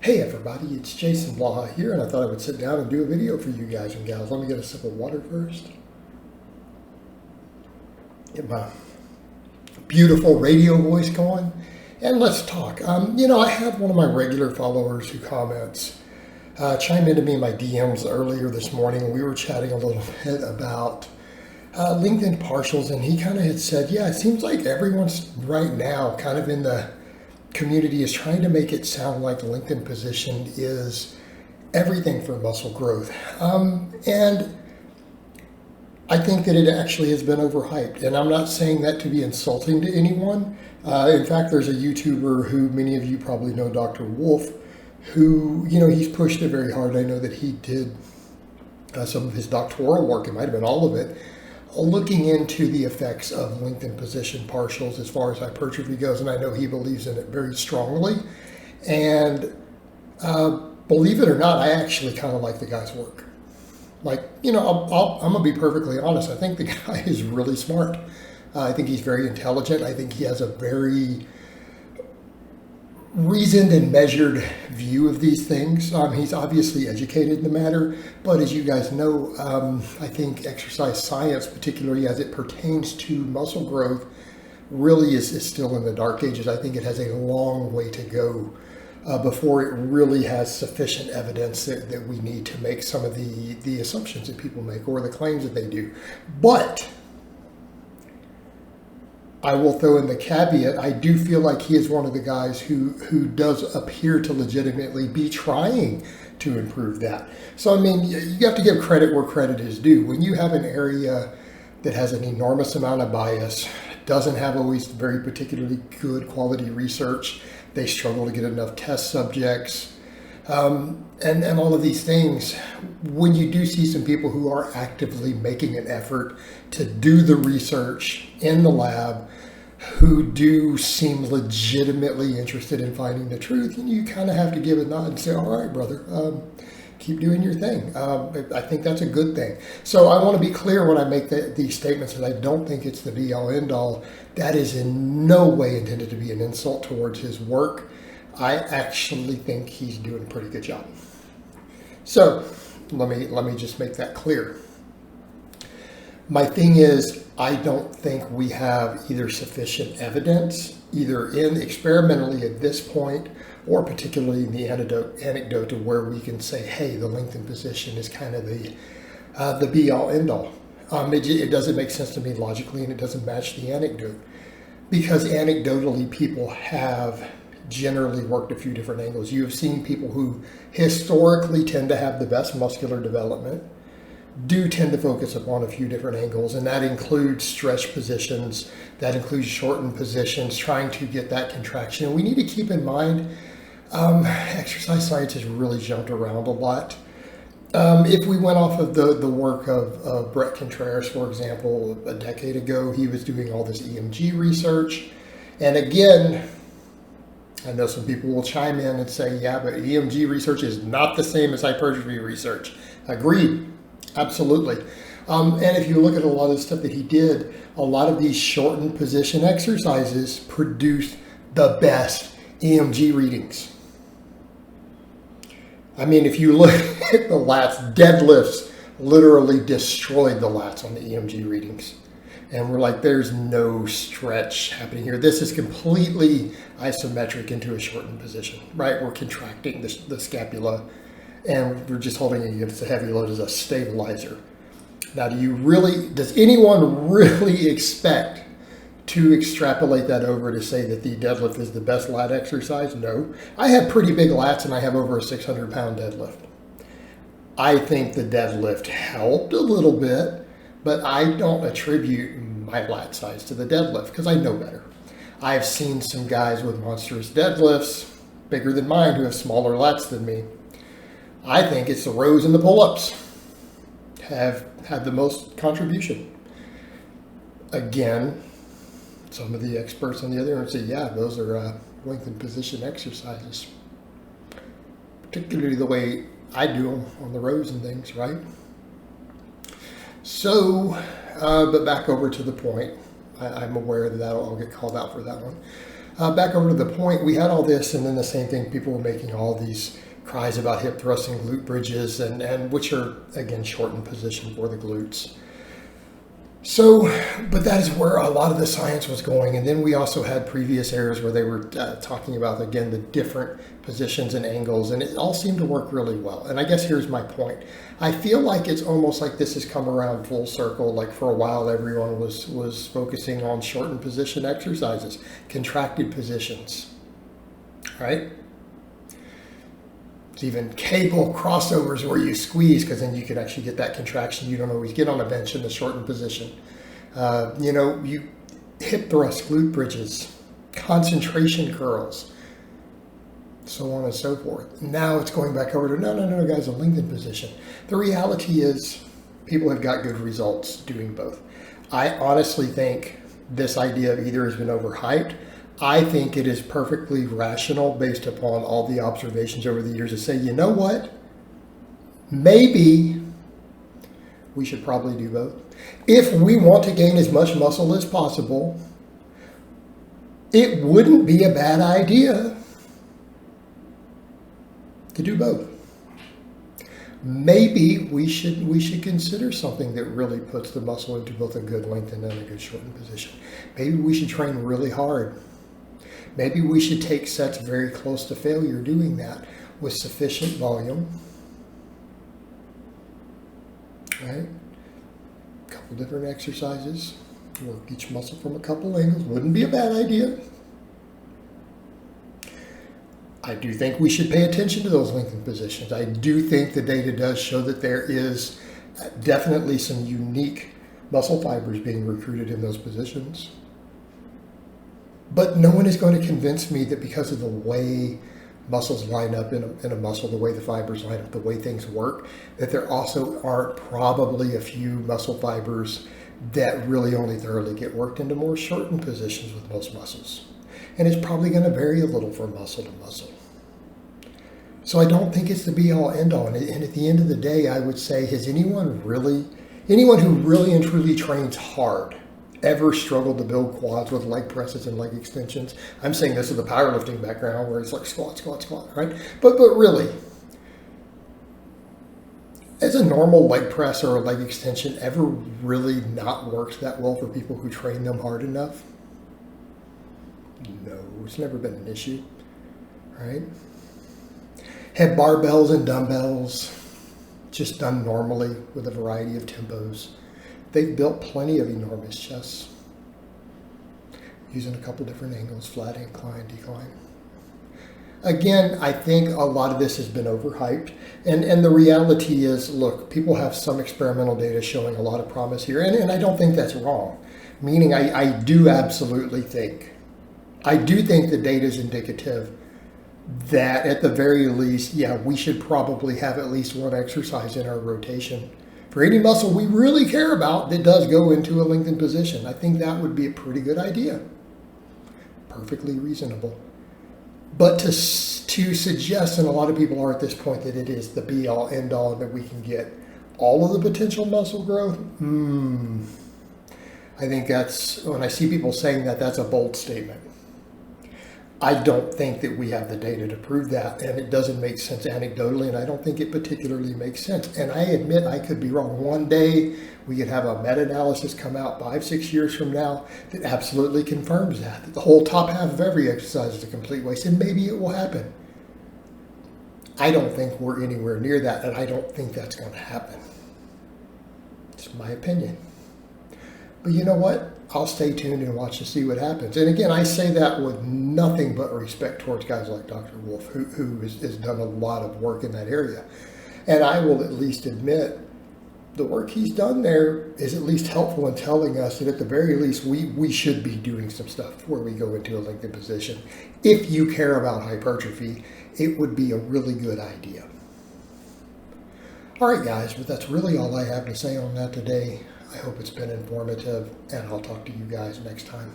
Hey everybody, it's Jason Blaha here, and I thought I would sit down and do a video for you guys and gals. Let me get a sip of water first. Get my beautiful radio voice going, and let's talk. I had one of my regular followers who comments chime into me in my DMs earlier this morning, and we were chatting a little bit about lengthened partials, and he kind of had said, yeah, it seems like everyone's right now kind of in the community is trying to make it sound like the lengthened position is everything for muscle growth. And I think that it actually has been overhyped. And I'm not saying that to be insulting to anyone. In fact, there's a YouTuber who many of you probably know, Dr. Wolf, who, he's pushed it very hard. I know that he did some of his doctoral work, it might have been all of it, looking into the effects of lengthened position partials as far as hypertrophy goes, and I know he believes in it very strongly. And believe it or not, I actually kind of like the guy's work. I'm gonna be perfectly honest. I think the guy is really smart. I think he's very intelligent. I think he has a very reasoned and measured view of these things. He's obviously educated in the matter, but as you guys know, I think exercise science, particularly as it pertains to muscle growth, really is still in the dark ages. I think it has a long way to go before it really has sufficient evidence that we need to make some of the assumptions that people make or the claims that they do. But I will throw in the caveat, I do feel like he is one of the guys who does appear to legitimately be trying to improve that. So, you have to give credit where credit is due. When you have an area that has an enormous amount of bias, doesn't have always very particularly good quality research, they struggle to get enough test subjects, and all of these things, when you do see some people who are actively making an effort to do the research in the lab, who do seem legitimately interested in finding the truth, and you kind of have to give a nod and say, all right, brother, keep doing your thing. I think that's a good thing. So I want to be clear when I make these statements that I don't think it's the be-all, end-all. That is in no way intended to be an insult towards his work. I actually think he's doing a pretty good job. So let me just make that clear. My thing is, I don't think we have either sufficient evidence, either experimentally at this point, or particularly in the anecdote to where we can say, hey, the lengthened position is kind of the be-all, end-all. It doesn't make sense to me logically, and it doesn't match the anecdote, because anecdotally people have generally worked a few different angles. You have seen people who historically tend to have the best muscular development do tend to focus upon a few different angles, and that includes stretch positions, that includes shortened positions, trying to get that contraction. And we need to keep in mind, exercise science has really jumped around a lot. If we went off of the work of Brett Contreras, for example, a decade ago, he was doing all this EMG research. And again, I know some people will chime in and say, yeah, but EMG research is not the same as hypertrophy research. Agreed. Absolutely. And if you look at a lot of the stuff that he did, a lot of these shortened position exercises produced the best EMG readings. If you look at the lats, deadlifts literally destroyed the lats on the EMG readings. And we're like, there's no stretch happening here. This is completely isometric into a shortened position, right? We're contracting the scapula, and we're just holding it against a heavy load as a stabilizer. Now, does anyone really expect to extrapolate that over to say that the deadlift is the best lat exercise? No. I have pretty big lats, and I have over a 600-pound deadlift. I think the deadlift helped a little bit, but I don't attribute my lat size to the deadlift because I know better. I've seen some guys with monstrous deadlifts, bigger than mine, who have smaller lats than me. I think it's the rows and the pull-ups have had the most contribution. Again, some of the experts on the other end say, yeah, those are lengthened position exercises, particularly the way I do them on the rows and things, right? So, but back over to the point. I'm aware that I'll get called out for that one. Back over to the point, we had all this, and then the same thing, people were making all these cries about hip thrusting, glute bridges, and which are, again, shortened position for the glutes. So, but that is where a lot of the science was going. And then we also had previous eras where they were talking about, again, the different positions and angles, and it all seemed to work really well. And I guess here's my point. I feel like it's almost like this has come around full circle. Like for a while, everyone was focusing on shortened position exercises, contracted positions, right? It's even cable crossovers where you squeeze, because then you can actually get that contraction you don't always get on a bench in the shortened position. You hip thrust, glute bridges, concentration curls, so on and so forth. Now it's going back over to, no, guys, a lengthened position. The reality is people have got good results doing both. I honestly think this idea of either has been overhyped. I think it is perfectly rational based upon all the observations over the years to say, you know what? Maybe we should probably do both. If we want to gain as much muscle as possible, it wouldn't be a bad idea to do both. Maybe we should consider something that really puts the muscle into both a good lengthened and a good shortened position. Maybe we should train really hard. Maybe we should take sets very close to failure doing that with sufficient volume, right? A couple different exercises, work each muscle from a couple angles. Wouldn't be a bad idea. I do think we should pay attention to those lengthened positions. I do think the data does show that there is definitely some unique muscle fibers being recruited in those positions. But no one is going to convince me that because of the way muscles line up in a muscle, the way the fibers line up, the way things work, that there also aren't probably a few muscle fibers that really only thoroughly get worked into more shortened positions with most muscles. And it's probably going to vary a little from muscle to muscle. So I don't think it's the be-all, end-all. And at the end of the day, I would say, has anyone who really and truly trains hard ever struggled to build quads with leg presses and leg extensions? I'm saying this with a powerlifting background where it's like squat, right? But really, has a normal leg press or a leg extension ever really not worked that well for people who train them hard enough? No, it's never been an issue, right? Have barbells and dumbbells just done normally with a variety of tempos. They've built plenty of enormous chests using a couple different angles, flat, incline, decline. Again, I think a lot of this has been overhyped. And the reality is, look, people have some experimental data showing a lot of promise here. And I don't think that's wrong. Meaning I do absolutely think, the data is indicative that at the very least, yeah, we should probably have at least one exercise in our rotation for any muscle we really care about that does go into a lengthened position. I think that would be a pretty good idea. Perfectly reasonable. But to suggest, and a lot of people are at this point, that it is the be-all, end-all, and that we can get all of the potential muscle growth, I think that's, when I see people saying that, that's a bold statement. I don't think that we have the data to prove that, and it doesn't make sense anecdotally, and I don't think it particularly makes sense. And I admit I could be wrong. One day we could have a meta-analysis come out 5-6 years from now that absolutely confirms that the whole top half of every exercise is a complete waste, and maybe it will happen. I don't think we're anywhere near that, and I don't think that's going to happen. It's my opinion. But you know what? I'll stay tuned and watch to see what happens. And again, I say that with nothing but respect towards guys like Dr. Wolf, who has done a lot of work in that area. And I will at least admit the work he's done there is at least helpful in telling us that at the very least we should be doing some stuff before we go into a lengthened position. If you care about hypertrophy, it would be a really good idea. All right, guys, but that's really all I have to say on that today. I hope it's been informative, and I'll talk to you guys next time.